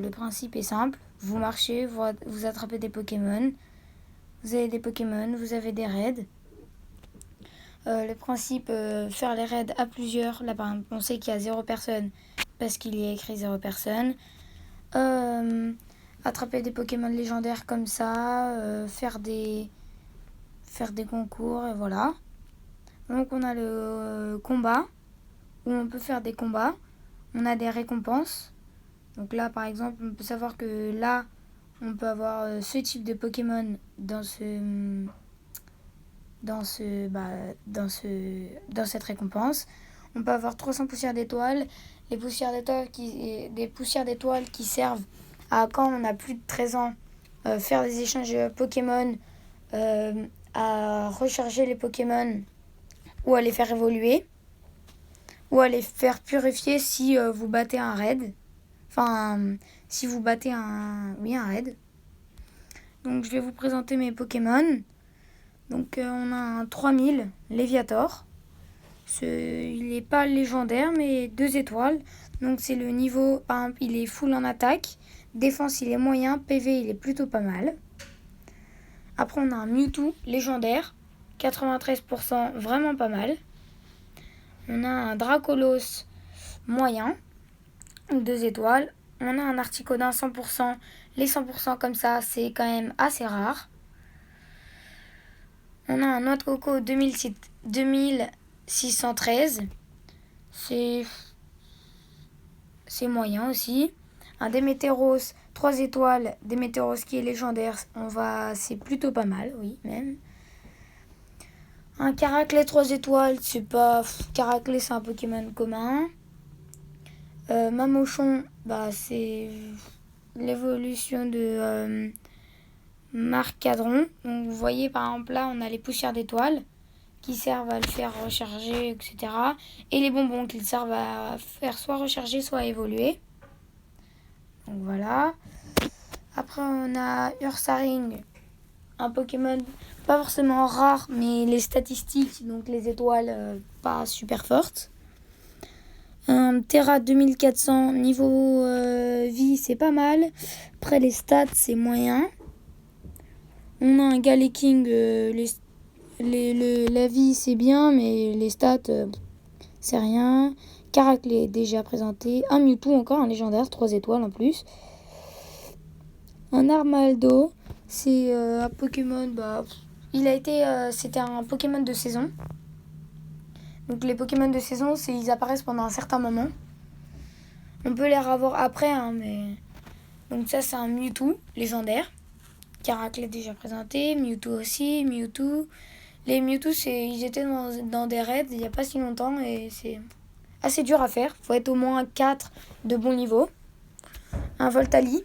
Le principe est simple, vous marchez, vous attrapez des Pokémon, vous avez des Pokémon, vous avez des raids. Le principe, faire les raids à plusieurs, là par exemple on sait qu'il y a 0 personne parce qu'il y a écrit 0 personne. Attraper des Pokémon légendaires comme ça, faire des concours et voilà. Donc on a le combat, où on peut faire des combats, on a des récompenses. Donc là par exemple on peut savoir que là on peut avoir ce type de Pokémon dans cette récompense. On peut avoir 300 poussières d'étoiles. Des poussières d'étoiles qui servent à, quand on a plus de 13 ans, faire des échanges Pokémon, à recharger les Pokémon ou à les faire évoluer, ou à les faire purifier si vous battez un raid. Enfin, si vous battez un raid. Donc je vais vous présenter mes Pokémon. Donc on a un 3000 Léviator. Il n'est pas légendaire, mais 2 étoiles. Donc c'est le niveau, par exemple, il est full en attaque. Défense, il est moyen. PV, il est plutôt pas mal. Après, on a un Mewtwo légendaire. 93%, vraiment pas mal. On a un Dracolos moyen. 2 étoiles. On a un Articodin 100%. Les 100% comme ça, c'est quand même assez rare. On a un Noix de Coco 2613. C'est moyen aussi. Un Démétéros 3 étoiles. Démétéros qui est légendaire. C'est plutôt pas mal, oui, même. Un Caraclé 3 étoiles. C'est pas... Caraclé, c'est un Pokémon commun. Mamochon, c'est l'évolution de Marcadron. Donc vous voyez par exemple là on a les poussières d'étoiles qui servent à le faire recharger, etc. Et les bonbons qui servent à faire soit recharger soit évoluer. Donc voilà. Après on a Ursaring, un Pokémon pas forcément rare, mais les statistiques, donc les étoiles pas super fortes. Un Terra 2400, niveau vie c'est pas mal. Après les stats c'est moyen. On a un Galeking, la vie c'est bien, mais les stats c'est rien. Caraclé déjà présenté. Un Mewtwo encore, un légendaire, 3 étoiles en plus. Un Armaldo, c'est un Pokémon, c'était un Pokémon de saison. Donc les Pokémon de saison, ils apparaissent pendant un certain moment. On peut les revoir après, mais... Donc ça c'est un Mewtwo légendaire. Caraclé déjà présenté, Mewtwo aussi, Mewtwo. Les Mewtwo, ils étaient dans des raids il n'y a pas si longtemps et c'est assez dur à faire. Il faut être au moins 4 de bon niveau. Un Voltali.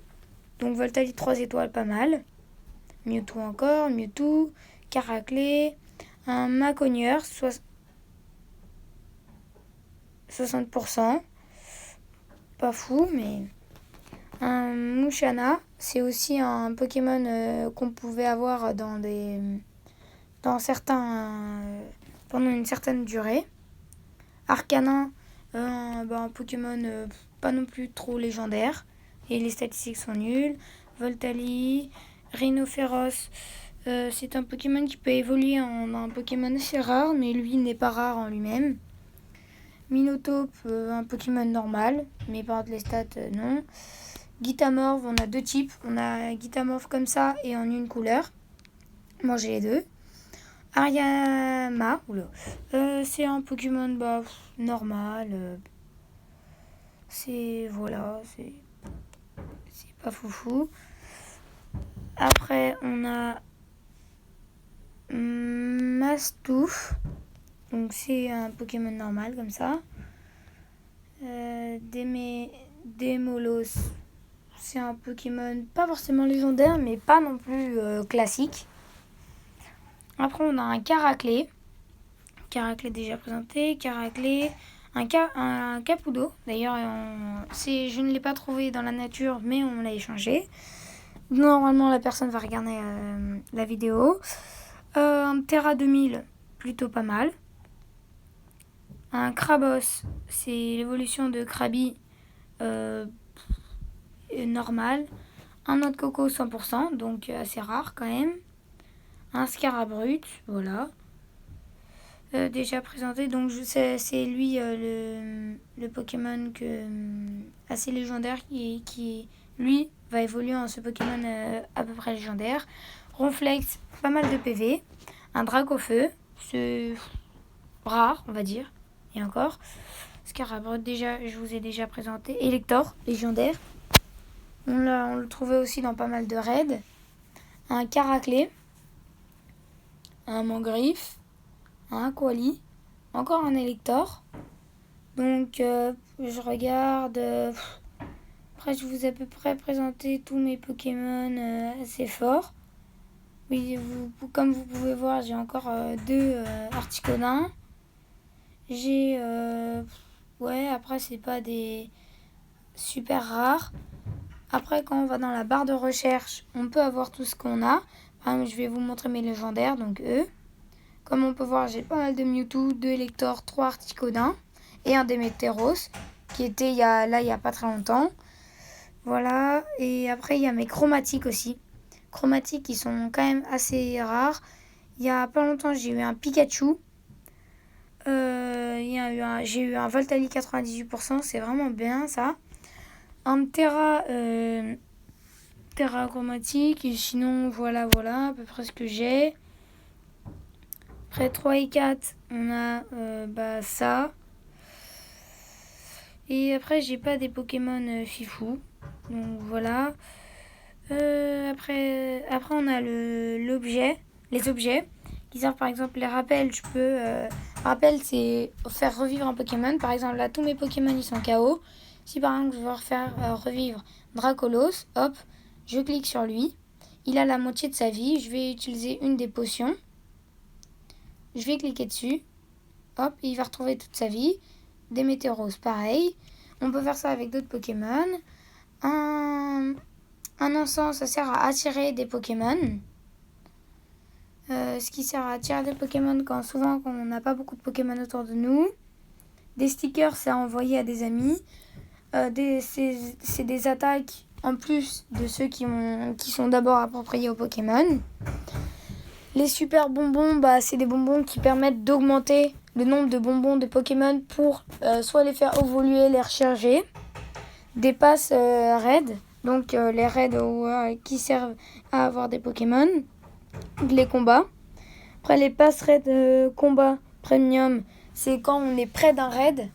Donc Voltali 3 étoiles, pas mal. Mewtwo encore, Mewtwo, Caraclé. Un Macogneur, 60%. Pas fou, mais... Un Musharna, c'est aussi un Pokémon qu'on pouvait avoir pendant une certaine durée. Arcanin, un Pokémon pas non plus trop légendaire et les statistiques sont nulles. Voltali, Rhinophéros, c'est un Pokémon qui peut évoluer en un Pokémon assez rare, mais lui n'est pas rare en lui-même. Minotaur, un Pokémon normal, mais par contre les stats non. Gitamorph, on a 2 types. On a Gitamorph comme ça et en une couleur. Moi j'ai les 2. Ariama, c'est un Pokémon normal. C'est pas foufou. Après on a Mastouf. Donc c'est un Pokémon normal comme ça. Demolos. C'est un Pokémon pas forcément légendaire, mais pas non plus classique. Après, on a un Caraclé. Caraclé déjà présenté. Caraclé. Un Capudo. D'ailleurs, je ne l'ai pas trouvé dans la nature, mais on l'a échangé. Normalement, la personne va regarder la vidéo. Un Terra 2000, plutôt pas mal. Un Krabos, c'est l'évolution de Krabi. normal. Un noix de coco 100%, donc assez rare quand même. Un Scarabrut, voilà. Déjà présenté, donc c'est lui le Pokémon assez légendaire qui lui va évoluer en ce Pokémon à peu près légendaire. Ronflex, pas mal de PV. Un Dracofeu, c'est rare on va dire, et encore. Scarabrut, déjà, je vous ai déjà présenté. Elector, légendaire. On le trouvait aussi dans pas mal de raids. Un Caraclé. Un Mangriffe. Un Quali. Encore un Elector. Donc, je regarde. Après, je vous ai à peu près présenté tous mes Pokémon assez forts. Oui, comme vous pouvez voir, j'ai encore 2 Articonins. J'ai... ouais, après, c'est pas des super rares. Après, quand on va dans la barre de recherche, on peut avoir tout ce qu'on a. Par exemple, je vais vous montrer mes légendaires, donc eux. Comme on peut voir, j'ai pas mal de Mewtwo, 2 Elector, 3 Articonins et un Démétéros qui était il y a pas très longtemps. Voilà, et après il y a mes chromatiques aussi. Chromatiques qui sont quand même assez rares. Il y a pas longtemps, j'ai eu un Pikachu. J'ai eu un Voltali 98%, c'est vraiment bien ça. Un Terra chromatique, et sinon voilà à peu près ce que j'ai. Après 3 et 4, on a ça. Et après j'ai pas des Pokémon fifou, donc voilà. Après on a les objets qui servent par exemple les rappels. Je peux rappel, c'est faire revivre un Pokémon. Par exemple là tous mes Pokémon ils sont KO. Si par exemple je veux refaire revivre Dracolos, hop, je clique sur lui. Il a la moitié de sa vie. Je vais utiliser une des potions. Je vais cliquer dessus. Hop, il va retrouver toute sa vie. Démétéros, pareil. On peut faire ça avec d'autres Pokémon. Un encens, ça sert à attirer des Pokémon. Ce qui sert à attirer des Pokémon souvent quand on n'a pas beaucoup de Pokémon autour de nous. Des stickers, c'est à envoyer à des amis. C'est des attaques en plus de ceux qui sont d'abord appropriés aux Pokémon. Les super bonbons, c'est des bonbons qui permettent d'augmenter le nombre de bonbons de Pokémon pour soit les faire évoluer, les recharger. Des passes raids, donc les raids qui servent à avoir des Pokémon. Les combats. Après les passes raids combat premium, c'est quand on est près d'un raid.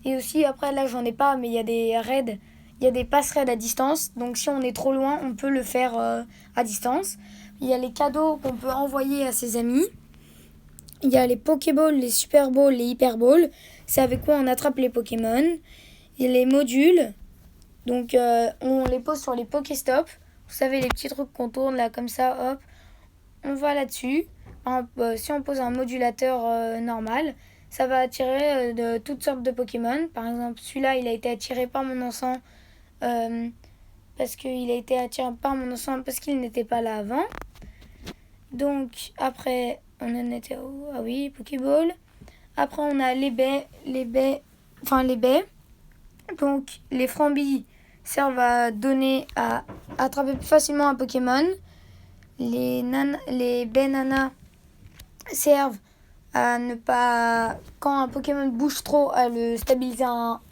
Et aussi après là j'en ai pas, mais il y a des raids, il y a des passes raids à distance. Donc si on est trop loin, on peut le faire à distance. Il y a les cadeaux qu'on peut envoyer à ses amis. Il y a les Pokéballs, les Super Balls, les Hyper Balls. C'est avec quoi on attrape les Pokémon. Il y a les modules. Donc on les pose sur les Pokéstop. Vous savez les petits trucs qu'on tourne là comme ça, hop. On va là-dessus. Si on pose un modulateur normal, ça va attirer de toutes sortes de Pokémon. Par exemple, celui-là, il a été attiré par mon encens parce qu'il n'était pas là avant. Donc après, on en était où? Ah oui, Pokéball. Après, on a les baies. Donc les Frambilles servent à attraper plus facilement un Pokémon. Les baies nanas servent à ne pas, quand un Pokémon bouge trop, à le stabiliser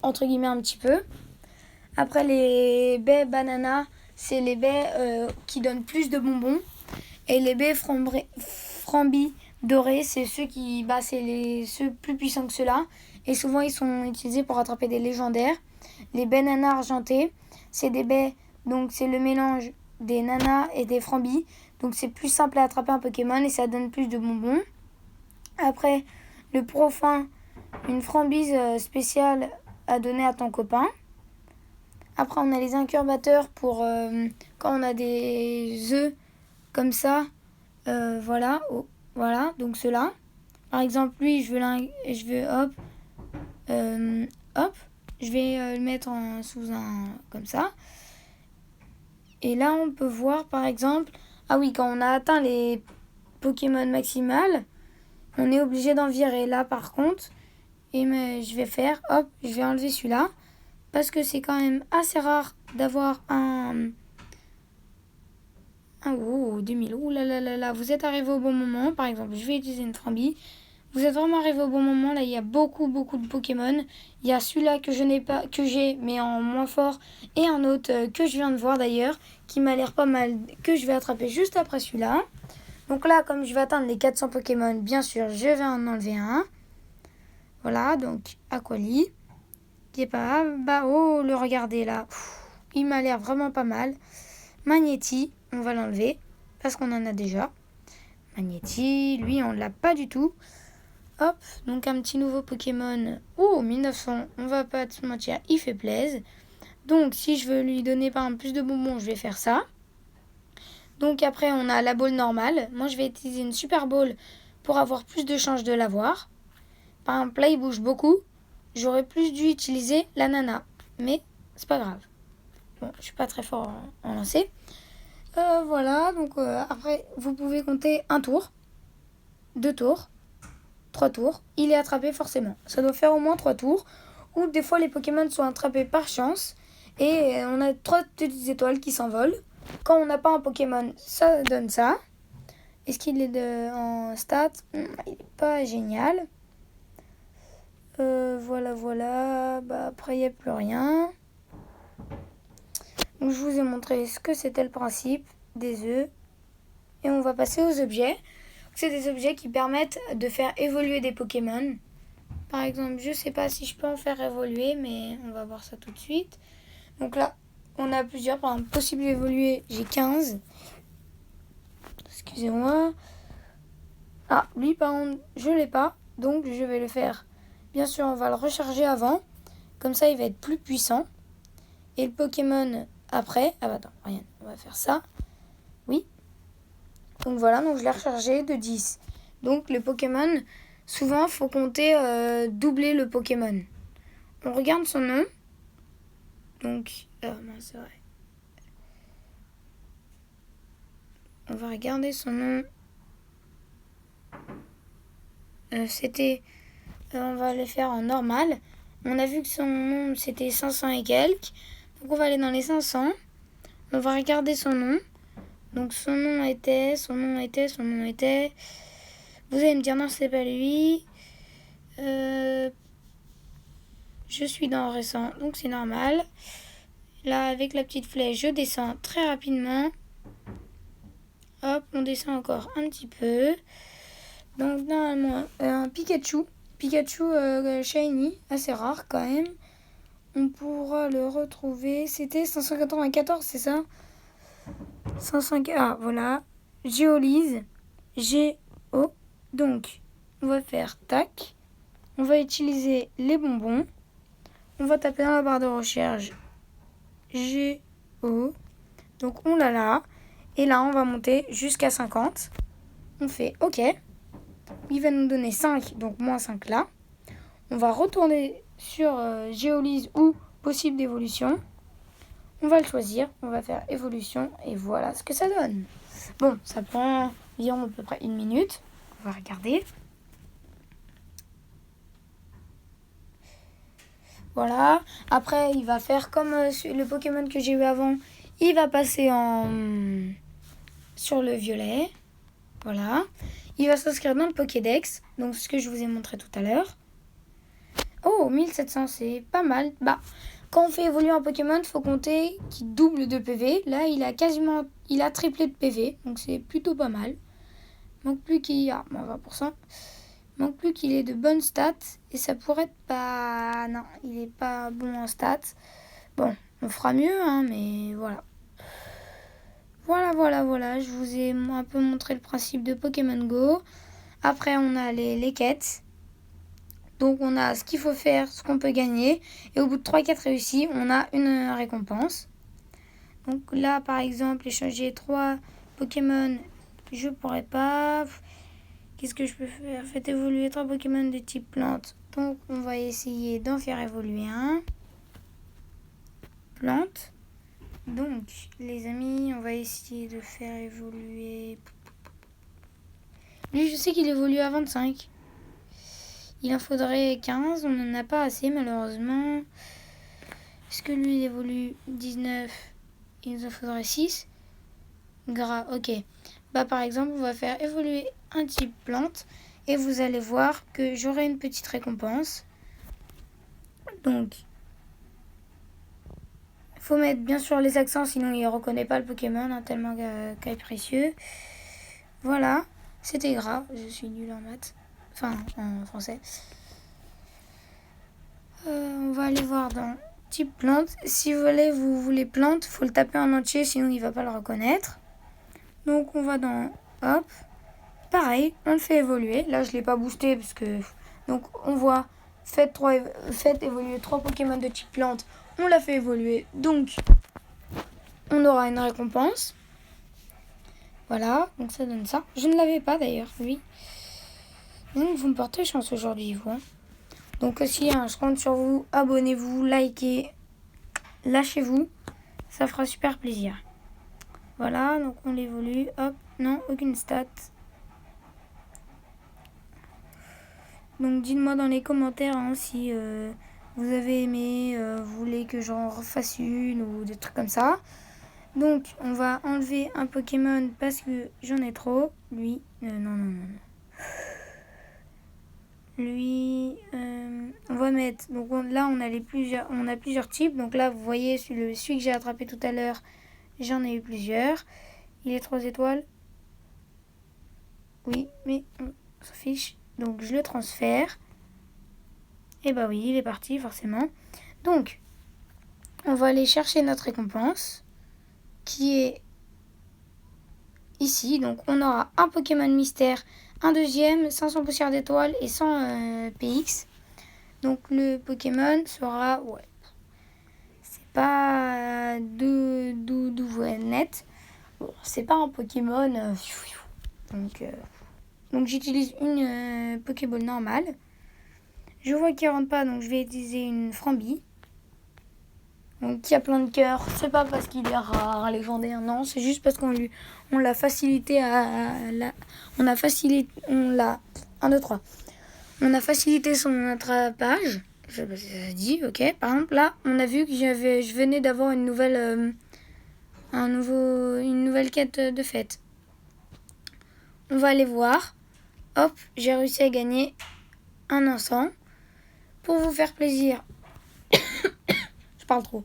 entre guillemets un petit peu. Après les baies bananas, c'est les baies qui donnent plus de bonbons. Et les baies frambilles dorées, c'est ceux ceux plus puissants que ceux-là. Et souvent ils sont utilisés pour attraper des légendaires. Les baies nanas argentées, c'est des baies, donc c'est le mélange des nanas et des frambilles. Donc c'est plus simple à attraper un Pokémon et ça donne plus de bonbons. Après, le profin, une frambise spéciale à donner à ton copain. Après, on a les incubateurs pour quand on a des œufs comme ça. Voilà, donc ceux-là. Par exemple, lui, je vais le mettre sous un comme ça. Et là, on peut voir, par exemple, ah oui, quand on a atteint les Pokémon maximales, on est obligé d'en virer. Là, par contre, je vais enlever celui-là, parce que c'est quand même assez rare d'avoir un 2000. Ouh là là là là, vous êtes arrivé au bon moment. Par exemple, je vais utiliser une Frambi. Vous êtes vraiment arrivé au bon moment. Là, il y a beaucoup de Pokémon. Il y a celui-là que je n'ai pas, que j'ai, mais en moins fort. Et un autre que je viens de voir d'ailleurs, qui m'a l'air pas mal, que je vais attraper juste après celui-là. Donc là, comme je vais atteindre les 400 Pokémon, bien sûr, je vais en enlever un. Voilà, donc Aquali. Qui est pas mal. Bah, oh, le regardez là. Il m'a l'air vraiment pas mal. Magnéti, on va l'enlever, parce qu'on en a déjà. Magnéti, lui, on l'a pas du tout. Hop, donc un petit nouveau Pokémon. Oh, 1900, on va pas se mentir, il fait plaisir. Donc, si je veux lui donner par exemple plus de bonbons, je vais faire ça. Donc après, on a la ball normale. Moi, je vais utiliser une super ball pour avoir plus de chances de l'avoir. Par exemple, là, il bouge beaucoup. J'aurais plus dû utiliser la nana. Mais c'est pas grave. Bon, je suis pas très fort en lancer. Voilà, donc après, vous pouvez compter un tour, 2 tours, 3 tours. Il est attrapé forcément. Ça doit faire au moins 3 tours. Ou des fois, les Pokémon sont attrapés par chance. Et on a 3 petites étoiles qui s'envolent. Quand on n'a pas un Pokémon, ça donne ça. Est-ce qu'il est en stats? Il n'est pas génial. Voilà. Bah, après, il n'y a plus rien. Donc, je vous ai montré ce que c'était le principe des œufs. Et on va passer aux objets. C'est des objets qui permettent de faire évoluer des Pokémon. Par exemple, je ne sais pas si je peux en faire évoluer, mais on va voir ça tout de suite. Donc là, on a plusieurs. Par exemple, possible d'évoluer, j'ai 15. Excusez-moi. Ah, lui, par contre, je ne l'ai pas. Donc, je vais le faire. Bien sûr, on va le recharger avant. Comme ça, il va être plus puissant. Et le Pokémon après. Ah bah attends, rien. On va faire ça. Oui. Donc voilà, donc je l'ai rechargé de 10. Donc le Pokémon, souvent, il faut compter doubler le Pokémon. On regarde son nom. Donc, c'est vrai. On va regarder son nom. On va le faire en normal. On a vu que son nom, c'était 500 et quelques. Donc on va aller dans les 500. On va regarder son nom. Donc son nom était. Vous allez me dire non, c'est pas lui. Je suis dans récent, donc c'est normal. Là, avec la petite flèche, je descends très rapidement. Hop, on descend encore un petit peu. Donc normalement, un Pikachu. Pikachu shiny, assez rare quand même. On pourra le retrouver. C'était 594, c'est ça? 505. Ah, voilà. Géolise. G-O. Donc, on va faire tac. On va utiliser les bonbons. On va taper dans la barre de recherche G-O. Donc, on l'a là. Et là, on va monter jusqu'à 50. On fait OK. Il va nous donner 5, donc moins 5 là. On va retourner sur Géolise ou possible d'évolution. On va le choisir, on va faire évolution et voilà ce que ça donne. Bon, ça prend environ à peu près 1 minute. On va regarder. Voilà. Après, il va faire comme le Pokémon que j'ai eu avant. Il va passer sur le violet. Voilà. Il va s'inscrire dans le Pokédex. Donc, ce que je vous ai montré tout à l'heure. Oh, 1700, c'est pas mal. Bah, quand on fait évoluer un Pokémon, il faut compter qu'il double de PV. Là, il a triplé de PV. Donc, c'est plutôt pas mal. Manque plus qu'il... Ah, bon, 20%. Manque plus qu'il ait de bonnes stats. Et ça pourrait être pas... Non, il est pas bon en stats. Bon, on fera mieux, hein, mais voilà. Voilà. Je vous ai un peu montré le principe de Pokémon Go. Après, on a les quêtes. Donc, on a ce qu'il faut faire, ce qu'on peut gagner. Et au bout de 3-4 réussis, on a une récompense. Donc là, par exemple, échanger 3 Pokémon, je pourrais pas. Qu'est-ce que je peux faire? Faites évoluer 3 Pokémon de type plante. Donc, on va essayer d'en faire évoluer un. Plante. Donc, les amis, on va essayer de faire évoluer... Lui, je sais qu'il évolue à 25. Il en faudrait 15. On n'en a pas assez, malheureusement. Est-ce que lui, il évolue 19? Il nous en faudrait 6. Gras, ok. Bah, par exemple, on va faire évoluer un type plante. Et vous allez voir que j'aurai une petite récompense. Donc, il faut mettre bien sûr les accents, sinon il ne reconnaît pas le Pokémon, hein, tellement capricieux. Voilà, c'était Gras. Je suis nulle en maths. Enfin, en français. On va aller voir dans type plante. Si vous voulez plante, il faut le taper en entier, sinon il ne va pas le reconnaître. Donc on va dans hop. Pareil, on le fait évoluer. Là, je ne l'ai pas boosté parce que... Donc on voit, faites évoluer 3 Pokémon de type plante. On l'a fait évoluer. Donc on aura une récompense. Voilà, donc ça donne ça. Je ne l'avais pas d'ailleurs, oui. Donc vous me portez chance aujourd'hui, vous. Hein. Donc aussi, hein, je compte sur vous. Abonnez-vous, likez, lâchez-vous. Ça fera super plaisir. Voilà, donc on l'évolue. Hop, non, aucune stat. Donc dites-moi dans les commentaires hein, si vous avez aimé, vous voulez que j'en refasse une ou des trucs comme ça. Donc on va enlever un Pokémon parce que j'en ai trop. Lui, non. Lui, on va mettre. Donc là on a plusieurs types. Donc là vous voyez celui que j'ai attrapé tout à l'heure, j'en ai eu plusieurs. Il est 3 étoiles. Oui, mais on s'en fiche. Donc je le transfère. Et bah oui, il est parti forcément. Donc, on va aller chercher notre récompense qui est ici. Donc on aura un Pokémon mystère, un deuxième, 500 poussières d'étoiles et 100 PX. Donc le Pokémon sera... Ouais, c'est pas net. Bon, c'est pas un Pokémon... Donc j'utilise une Pokéball normale. Je vois qu'il ne rentre pas, donc je vais utiliser une Frambi. Donc qui a plein de cœurs. C'est pas parce qu'il est rare, légendaire, non. C'est juste parce on l'a facilité on a facilité... On l'a... 1, 2, 3. On a facilité son attrapage. Je sais pas si ça se dit, ok. Par exemple, là, on a vu que je venais d'avoir une nouvelle quête de fête. On va aller voir. Hop, j'ai réussi à gagner un encens. Pour vous faire plaisir, je parle trop.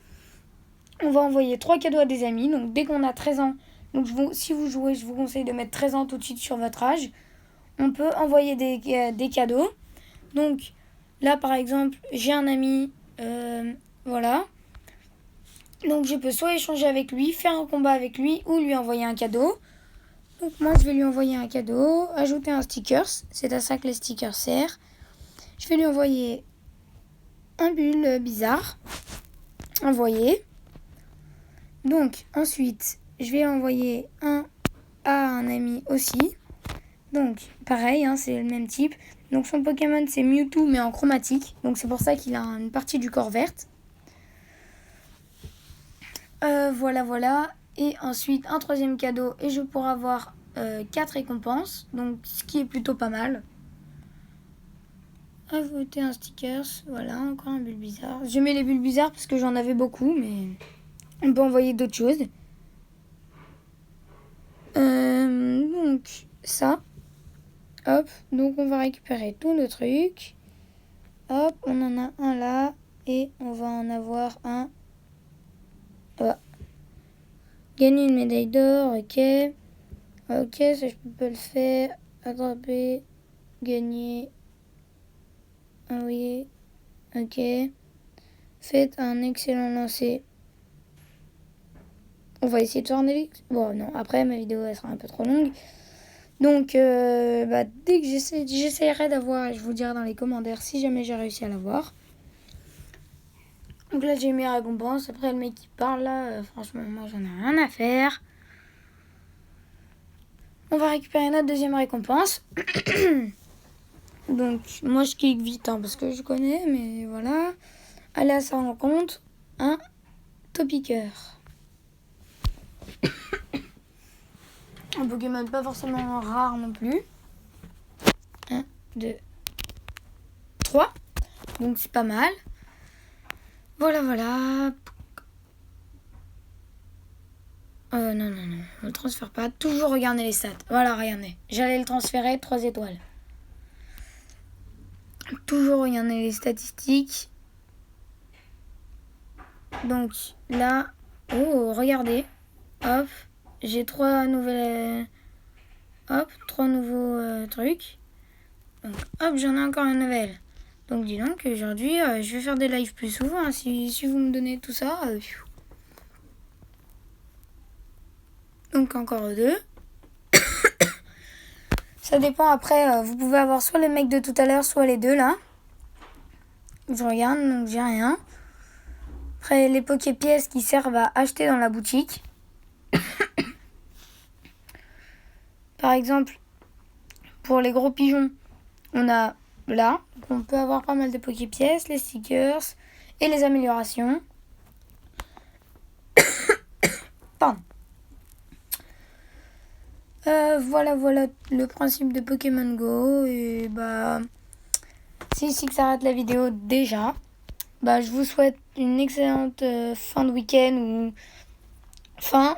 On va envoyer 3 cadeaux à des amis. Donc dès qu'on a 13 ans, donc si vous jouez, je vous conseille de mettre 13 ans tout de suite sur votre âge. On peut envoyer des cadeaux. Donc là par exemple, j'ai un ami, voilà. Donc je peux soit échanger avec lui, faire un combat avec lui ou lui envoyer un cadeau. Donc moi je vais lui envoyer un cadeau, ajouter un sticker, c'est à ça que les stickers servent. Je vais lui envoyer un bulle bizarre, envoyer. Donc ensuite je vais envoyer un à un ami aussi. Donc pareil, hein, c'est le même type. Donc son Pokémon c'est Mewtwo mais en chromatique. Donc c'est pour ça qu'il a une partie du corps verte. Voilà. Et ensuite un troisième cadeau et je pourrai avoir 4 récompenses. Donc ce qui est plutôt pas mal. Ajouter un sticker. Voilà, encore un bulle bizarre. Je mets les bulles bizarres parce que j'en avais beaucoup. Mais on peut envoyer d'autres choses. Donc ça. Hop, donc on va récupérer tous nos trucs. Hop, on en a un là. Et on va en avoir un. Voilà. Gagner une médaille d'or, ok. Ok, ça je peux pas le faire. Attraper. Gagner. Envoyer. Ok. Faites un excellent lancer. On va essayer de faire un élix. Bon, non, après ma vidéo elle sera un peu trop longue. Donc, dès que j'essaierai d'avoir, je vous dirai dans les commentaires si jamais j'ai réussi à l'avoir. Donc là, j'ai mis la récompense. Après, le mec qui parle là, franchement, moi j'en ai rien à faire. On va récupérer notre deuxième récompense. Donc, moi je clique vite hein, parce que je connais, mais voilà. Allez à sa rencontre, un Topiqueur. Un Pokémon pas forcément rare non plus. 1, 2, 3. Donc c'est pas mal. Voilà, voilà. Non, on le transfère pas. Toujours regarder les stats. Voilà, regardez. J'allais le transférer, 3 étoiles. Toujours regarder les statistiques. Donc là, oh, regardez. Hop, j'ai 3 nouvelles... Hop, 3 nouveaux trucs. Donc hop, j'en ai encore une nouvelle. Donc dis donc, aujourd'hui, je vais faire des lives plus souvent. Hein, si vous me donnez tout ça. Donc encore 2. Ça dépend après, vous pouvez avoir soit le mec de tout à l'heure, soit les deux là. Je regarde, donc j'ai rien. Après les Poképièces qui servent à acheter dans la boutique. Par exemple, pour les gros pigeons, on a là. Donc on peut avoir pas mal de Poképièces, les stickers et les améliorations. Pardon. Voilà le principe de Pokémon Go. Et bah, c'est ici que s'arrête la vidéo déjà. Bah, je vous souhaite une excellente fin de week-end ou fin